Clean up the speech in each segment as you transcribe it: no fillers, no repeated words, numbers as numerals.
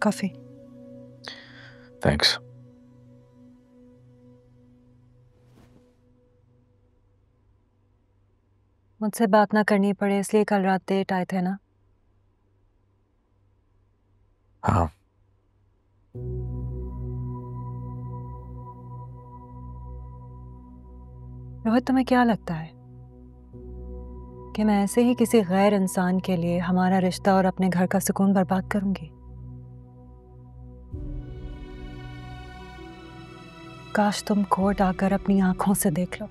Coffee. Thanks. मुझसे बात ना करनी पड़े इसलिए कल रात लेट आए थे ना? हाँ। रोहित, तुम्हें क्या लगता है कि मैं ऐसे ही किसी गैर इंसान के लिए हमारा रिश्ता और अपने घर का सुकून बर्बाद करूंगी? काश तुम कोर्ट आकर अपनी आंखों से देख लो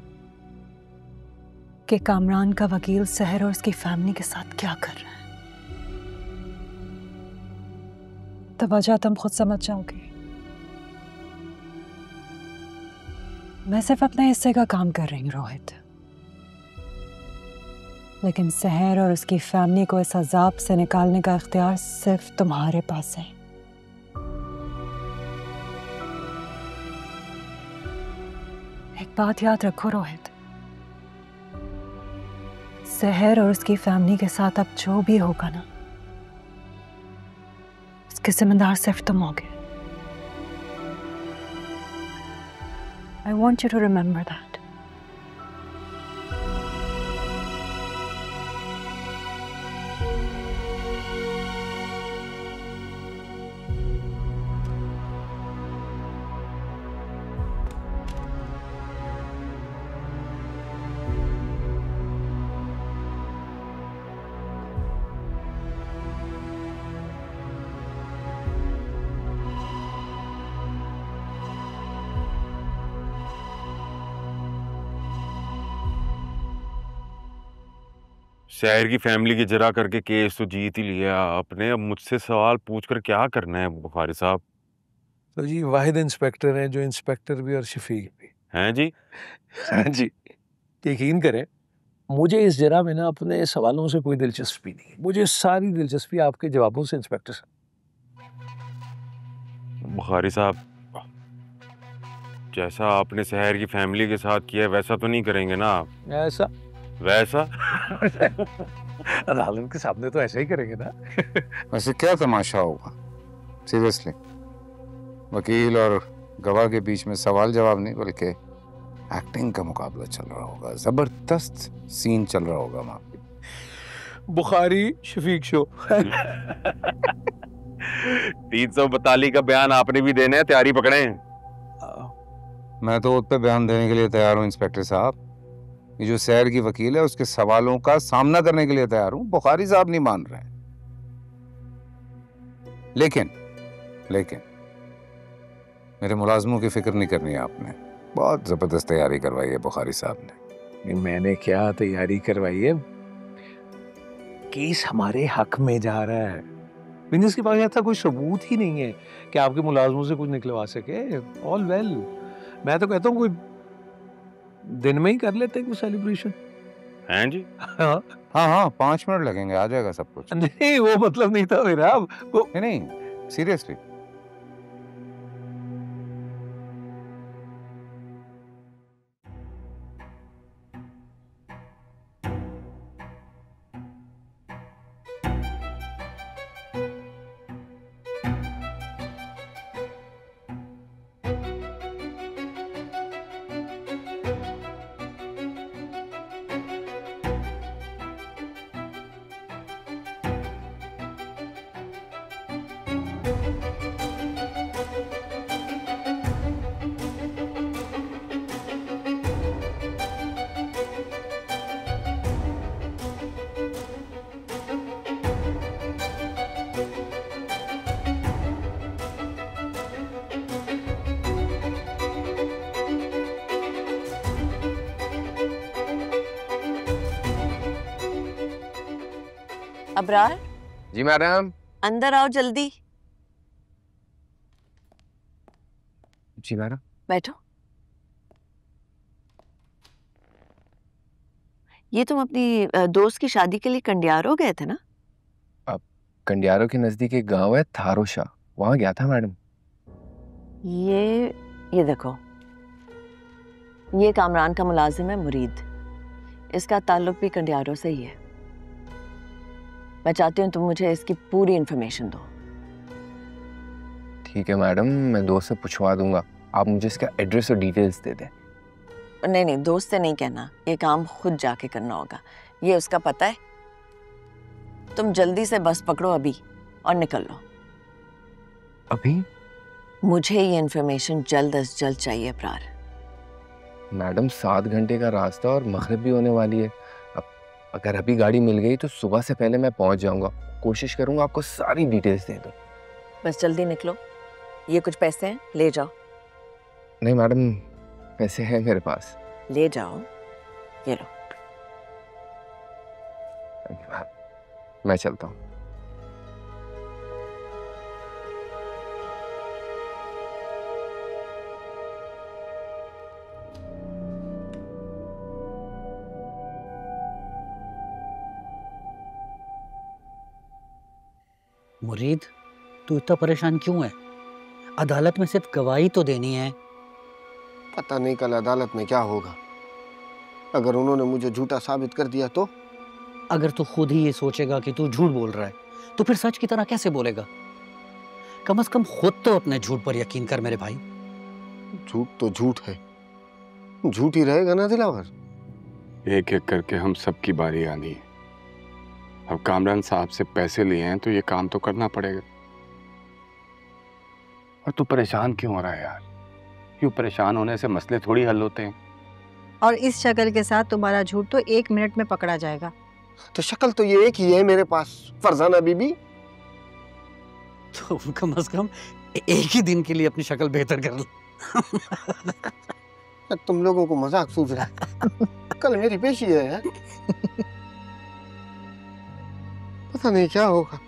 कि कामरान का वकील सहर और उसकी फैमिली के साथ क्या कर रहा है। तो वजह तुम खुद समझ जाओगे। मैं सिर्फ अपने हिस्से का काम कर रही हूँ रोहित, लेकिन सहर और उसकी फैमिली को इस अजाब से निकालने का इख्तियार सिर्फ तुम्हारे पास है। एक बात याद रखो रोहित, सहर और उसकी फैमिली के साथ अब जो भी होगा ना, उसके जिम्मेदार सिर्फ तुम होगे। I want you to remember that. शायर की फैमिली की जरा करके केस तो जीत ही लिया आपने, अब मुझसे सवाल पूछकर क्या करना है बुखारी साहब? तो जी वाहिद इंस्पेक्टर हैं जो इंस्पेक्टर भी और शफीक भी हैं जी। हाँ जी, यकीन करें मुझे इस जरा में ना अपने सवालों से कोई दिलचस्पी नहीं, मुझे सारी दिलचस्पी आपके जवाबों से इंस्पेक्टर साहब। बुखारी साहब, जैसा आपने शहर की फैमिली के साथ किया वैसा तो नहीं करेंगे ना आप? ऐसा वैसा अदालत के सामने तो ऐसा ही करेंगे ना। वैसे क्या तमाशा होगा सीरियसली? वकील और गवाह के बीच में सवाल जवाब नहीं बल्कि एक्टिंग का मुकाबला चल रहा होगा। जबरदस्त सीन चल रहा होगा वहां पे। बुखारी शफीक शो। 342 का बयान आपने भी देना है, तैयारी पकड़े। मैं तो उस पे बयान देने के लिए तैयार हूँ इंस्पेक्टर साहब। ये जो शहर की वकील है उसके सवालों का सामना करने के लिए तैयार हूँ। बुखारी साहब नहीं मान रहे हैं। लेकिन मेरे मुलाजमों की फिक्र नहीं करनी है आपने। बहुत जबरदस्त तैयारी करवाई है बुखारी साहब ने। मैंने क्या तैयारी करवाई है? केस हमारे हक में जा रहा है। बिजनेस के पास ऐसा कोई सबूत ही नहीं है कि आपके मुलाजमों से कुछ निकलवा सके। ऑल वेल, मैं तो कहता हूँ कोई दिन में ही कर लेते हैं कोई सेलिब्रेशन। हैं जी? हाँ हाँ 5 मिनट लगेंगे, आ जाएगा सब कुछ। नहीं वो मतलब नहीं था मेरा। वो नहीं सीरियसली। अबरार, जी मैडम। अंदर आओ जल्दी। जी मैडम। बैठो। ये तुम अपनी दोस्त की शादी के लिए कंडियारो गए थे ना? अब कंडियारो के नजदीक एक गांव है थारोशा, वहां गया था मैडम। ये देखो, ये कामरान का मुलाजिम है मुरीद। इसका ताल्लुक भी कंडियारो से ही है। मैं चाहती हूँ तुम मुझे इसकी पूरी इंफॉर्मेशन दो। ठीक है मैडम, मैं दोस्त से पूछवा दूंगा। आप मुझे इसका एड्रेस और डिटेल्स दे दें। नहीं नहीं, दोस्त से नहीं कहना, ये काम खुद जाके करना होगा। ये उसका पता है। तुम जल्दी से बस पकड़ो अभी और निकल लो। अभी? मुझे ये इन्फॉर्मेशन जल्द अज जल्द चाहिए प्रार। मैडम 7 घंटे का रास्ता और मगरिब भी होने वाली है। अब अगर अभी गाड़ी मिल गई तो सुबह से पहले मैं पहुंच जाऊंगा। कोशिश करूंगा आपको सारी डिटेल्स दे दूं। बस जल्दी निकलो। ये कुछ पैसे हैं, ले जाओ। नहीं मैडम, पैसे हैं मेरे पास। ले जाओ, ये लो। मैं चलता हूँ। मुरीद, तू इतना परेशान क्यों है? अदालत में सिर्फ गवाही तो देनी है। पता नहीं कल अदालत में क्या होगा। अगर उन्होंने मुझे झूठा साबित कर दिया तो? अगर तू खुद ही ये सोचेगा कि तू झूठ बोल रहा है तो फिर सच की तरह कैसे बोलेगा? कम से कम खुद तो अपने झूठ पर यकीन कर मेरे भाई। झूठ तो झूठ है, झूठ ही रहेगा ना दिलावर। एक एक करके हम सबकी बारी आनी है। अब कामरान साहब से पैसे लिए हैं तो ये काम तो करना पड़ेगा। और तू परेशान क्यों हो रहा है यार? क्यों परेशान होने से मसले थोड़ी हल होते हैं। और इस शक्ल के साथ तुम्हारा झूठ तो 1 मिनट में पकड़ा जाएगा। तो शक्ल तो ये एक ही है मेरे पास, फरजाना बीबी। तो कम से कम एक ही दिन के लिए अपनी शक्ल बेहतर कर लो। तुम लोगों को मजाक सूझ रहा है। कल मेरी पेशी है यार। पता नहीं क्या होगा।